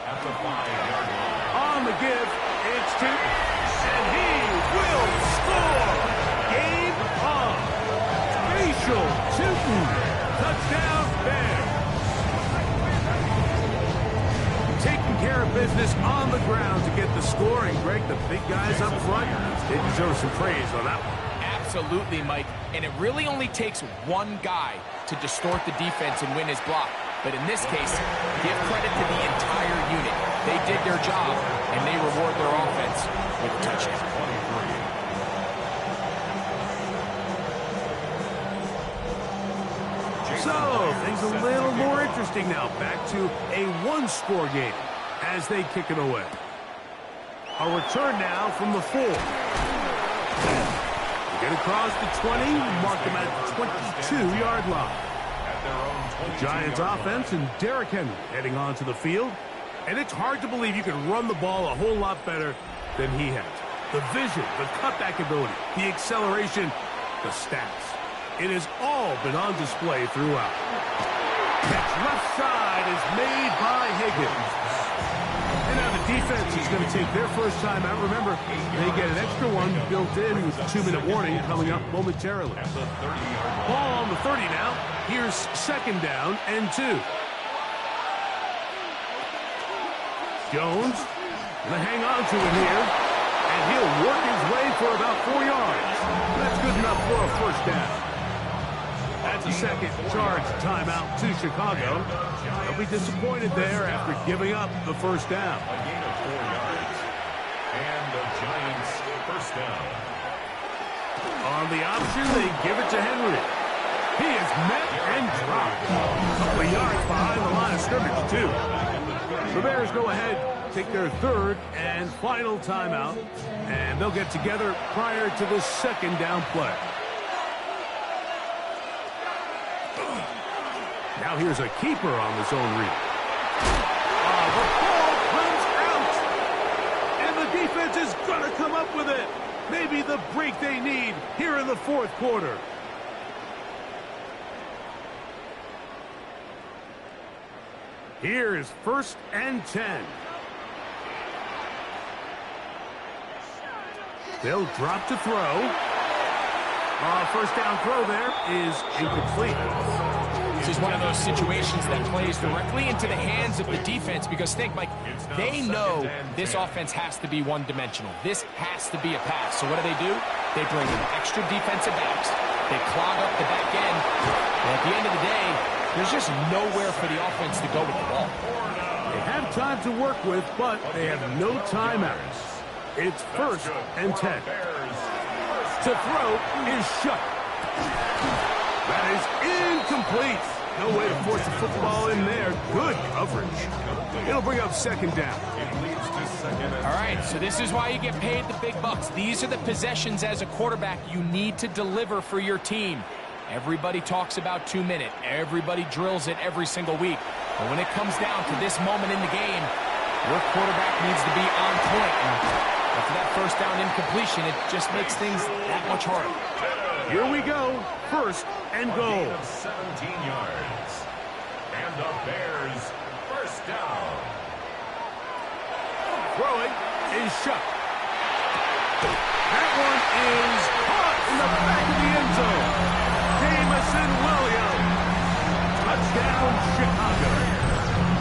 at the 5-yard line. On the give, it's to, and he will score. Game on. Facial Tootin. Touchdown Bears. Taking care of business on the ground to get the score. And Greg, the big guys up front, they deserve some praise on that one. Absolutely, Mike. And it really only takes one guy to distort the defense and win his block. But in this case, give credit to the entire unit. They did their job, and they reward their offense with a touchdown. So, things a little more interesting now. Back to a one-score game as they kick it away. A return now from the 4. Get across the 20, mark them at the 22-yard line. The Giants offense and Derrick Henry heading onto the field. And it's hard to believe you can run the ball a whole lot better than he has. The vision, the cutback ability, the acceleration, the stats. It has all been on display throughout. Catch left side is made by Higgins. And now the defense is going to take their first time out. Remember, they get an extra one built in with a 2-minute warning coming up momentarily. Ball on the 30 now. Here's second down and 2. Jones going to hang on to it here. And he'll work his way for about 4 yards. That's good enough for a first down. That's a second charge timeout to Chicago. They'll be disappointed there after giving up the first down. A gain of 4 yards. And the Giants first down. On the option, they give it to Henry. He is met and dropped. A couple of yards behind the line of scrimmage, too. The Bears go ahead, take their third and final timeout, and they'll get together prior to the second down play. Now here's a keeper on the zone read. The ball comes out. And the defense is going to come up with it. Maybe the break they need here in the fourth quarter. Here is first and 10. They'll drop to throw. First down throw there is incomplete. This is one of those situations that plays directly into the hands of the defense because think, Mike, they know this offense has to be one-dimensional. This has to be a pass. So what do? They bring in extra defensive backs. They clog up the back end. And at the end of the day, there's just nowhere for the offense to go with the ball. They have time to work with, but they have no timeouts. It's first and 10. To throw is Shuck. That is incomplete. No way to force the football in there. Good coverage. It'll bring up second down. All right, so this is why you get paid the big bucks. These are the possessions as a quarterback you need to deliver for your team. Everybody talks about 2 minutes. Everybody drills it every single week. But when it comes down to this moment in the game, your quarterback needs to be on point. And after that first down incompletion, it just makes things that much harder. Here we go. First and goal. 17 yards. And the Bears first down. Throwing is Shuck. That one is caught in the back of the end zone. Jamison Williams. Touchdown, Chicago.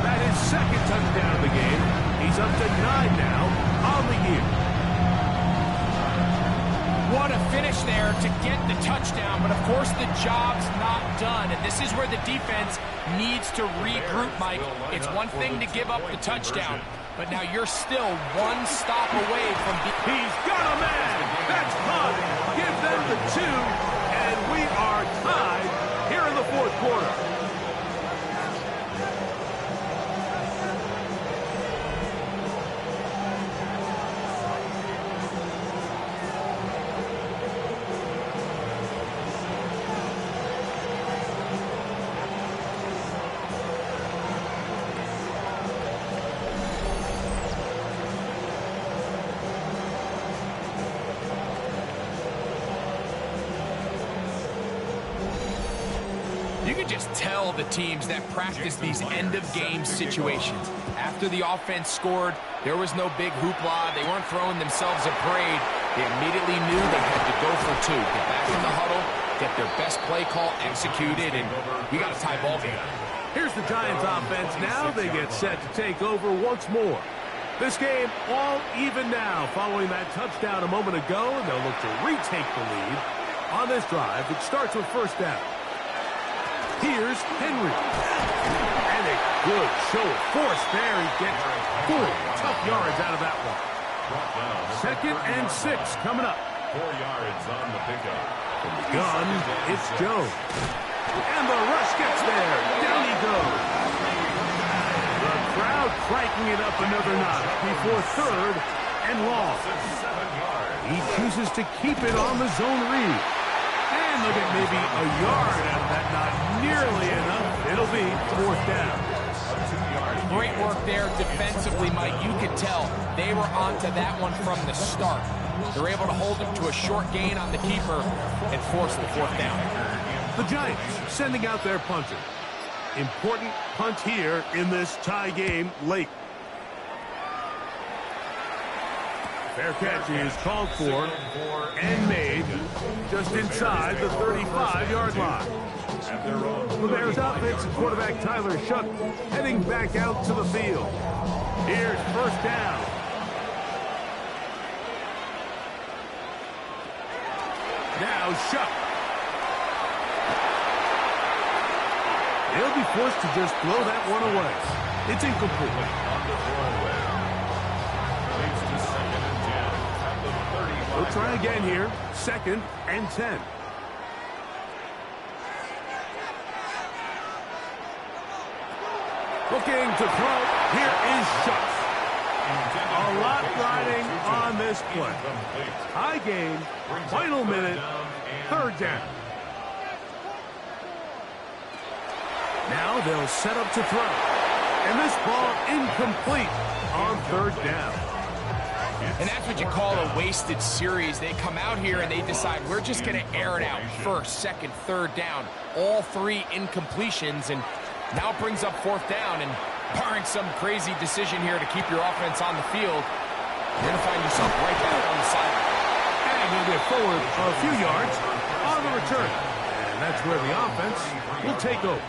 That is second touchdown of the game. He's up to 9 now on the year. What a finish there to get the touchdown, but of course the job's not done, and this is where the defense needs to regroup, Mike. It's one thing to give up the touchdown, but now you're still one stop away from... He's got a man! That's Hunt! Give them the 2, and we are tied here in the fourth quarter. You can just tell the teams that practice these end-of-game situations. After the offense scored, there was no big hoopla. They weren't throwing themselves a parade. They immediately knew they had to go for 2. Get back in the huddle, get their best play call executed, and we got a tie ball game. Here's the Giants offense. Now they get set to take over once more. This game all even now following that touchdown a moment ago, and they'll look to retake the lead on this drive. It starts with first down. Here's Henry. And a good show of force there. He gets 4 tough yards out of that one. 2nd and 6 coming up. 4 yards on the pickup. From the gun, it's Jones. And the rush gets there. Down he goes. The crowd cranking it up another notch before 3rd and long. He chooses to keep it on the zone read. And look at maybe a yard out of that. Not nearly enough. It'll be 4th down. Great work there defensively, Mike. You could tell they were onto that one from the start. They're able to hold him to a short gain on the keeper and force the 4th down. The Giants sending out their punter. Important punt here in this tie game late. Fair catch is called for and made just inside the 35-yard line. The Bears offense and quarterback Tyler Shuck heading back out to the field. Here's first down. Now Shuck. He'll be forced to just blow that one away. It's incomplete. We'll try again here. 2nd and 10. Looking to throw. Here is Shuck. A lot riding on this play. High gain. Final minute. 3rd down. Now they'll set up to throw. And this ball incomplete on 3rd down. And that's what you call a wasted series. They come out here and they decide we're just going to air it out. 1st, 2nd, 3rd down. All 3 incompletions, and now it brings up 4th down. And barring some crazy decision here to keep your offense on the field, you're going to find yourself right back on the sideline. And he'll get forward a few yards on the return. And that's where the offense will take over.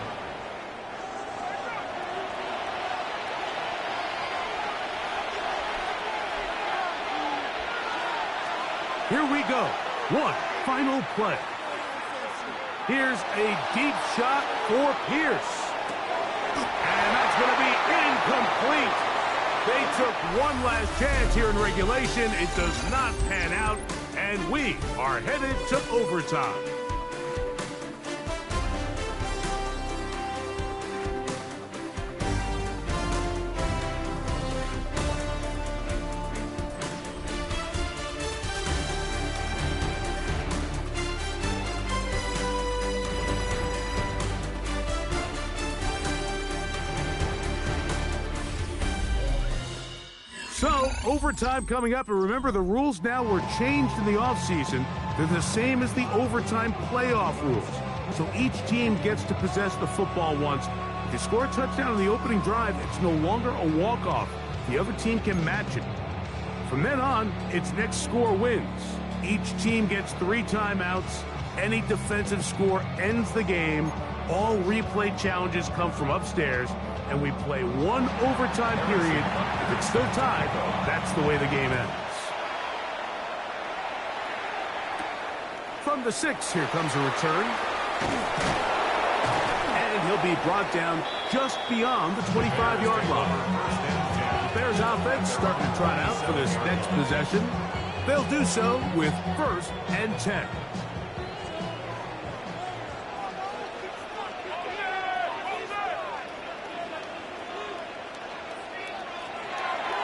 Here we go. One final play. Here's a deep shot for Pierce. And that's going to be incomplete. They took one last chance here in regulation. It does not pan out, and we are headed to overtime. So, overtime coming up, and remember the rules now were changed in the offseason. They're the same as the overtime playoff rules. So each team gets to possess the football once. If you score a touchdown on the opening drive, it's no longer a walk-off. The other team can match it. From then on, it's next score wins. Each team gets 3 timeouts. Any defensive score ends the game. All replay challenges come from upstairs, and we play 1 overtime period. If it's still tied, that's the way the game ends. From the 6, here comes a return. And he'll be brought down just beyond the 25-yard line. Bears offense starting to trot out for this next possession. They'll do so with 1st and 10.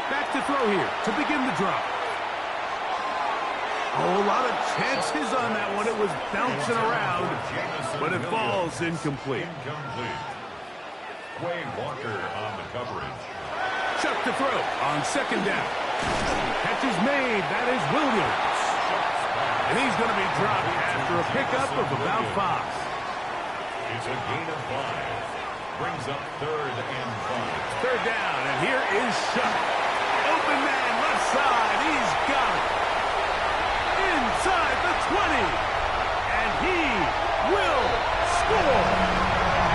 Back to throw here to begin the drop. Oh, a lot of chances on that one. It was bouncing around, but it falls incomplete. Way Walker on the coverage. Chuck to throw on 2nd down. Catch is made. That is Williams. And he's going to be dropped after a pickup of about 5. It's a gain of 5. Brings up 3rd and 5. 3rd down, and here is Chuck. Open man, left side. He's got it. Inside the 20. And he will score.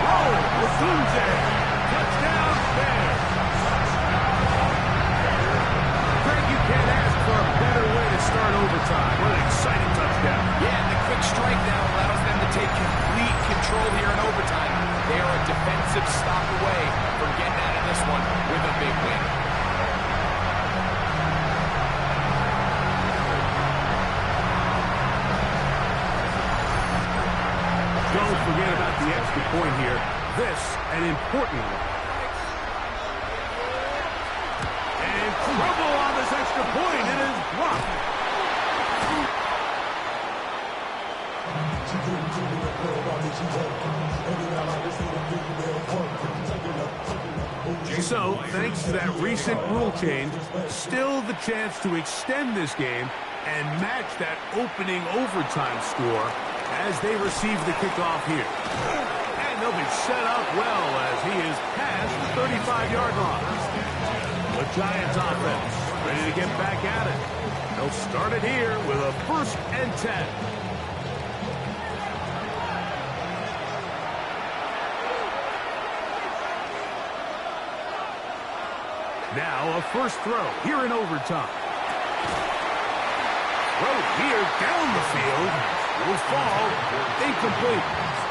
Wk10. Touchdown, Bears. Greg, you can't ask for a better way to start overtime. What an exciting touchdown. Yeah, and the quick strike now allows them to take complete control here in overtime. They are a defensive stop away from getting out of this one with a big win. Don't forget about the extra point here. This, an important one. And trouble on this extra point. It is blocked. So, thanks to that recent rule change, still the chance to extend this game and match that opening overtime score as they receive the kickoff here. And they'll be set up well as he is past the 35-yard line. The Giants offense ready to get back at it. They'll start it here with a 1st and 10. Now a 1st throw here in overtime. Throw here down the field. Will fall incomplete.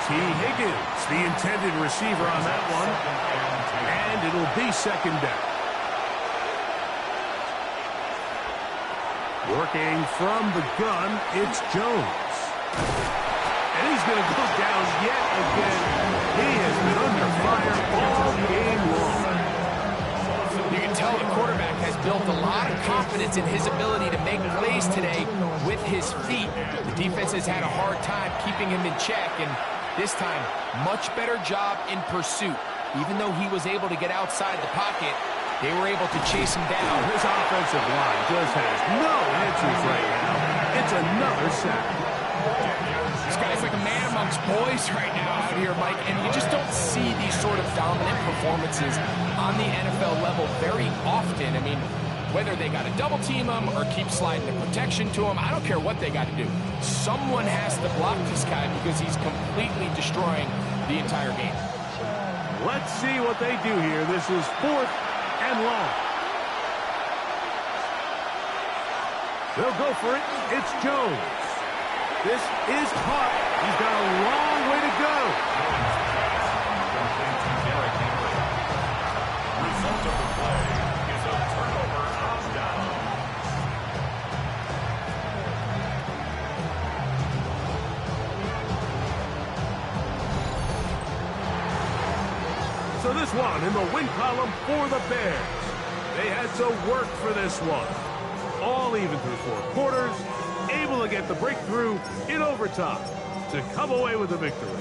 T. Higgins, the intended receiver on that one. And it'll be 2nd down. Working from the gun, it's Jones. And he's going to go down yet again. He has been under fire all game long. You can tell the quarterback has built a lot of confidence in his ability to make plays today with his feet. The defense has had a hard time keeping him in check, and this time, much better job in pursuit. Even though he was able to get outside the pocket, they were able to chase him down. His offensive line just has no answers right now. It's another sack. This guy's like a man amongst boys right now out here, Mike, and you just don't see these sort of dominant performances on the NFL level very often. I mean, whether they got to double team him or keep sliding the protection to him, I don't care what they got to do. Someone has to block this guy because he's completely destroying the entire game. Let's see what they do here. This is 4th and long. They'll go for it. It's Jones. This is caught. He's got a long way to go. Result of the play is a turnover on down. So this one in the win column for the Bears. They had to work for this one. All even through 4 quarters, able to get the breakthrough in overtime to come away with the victory.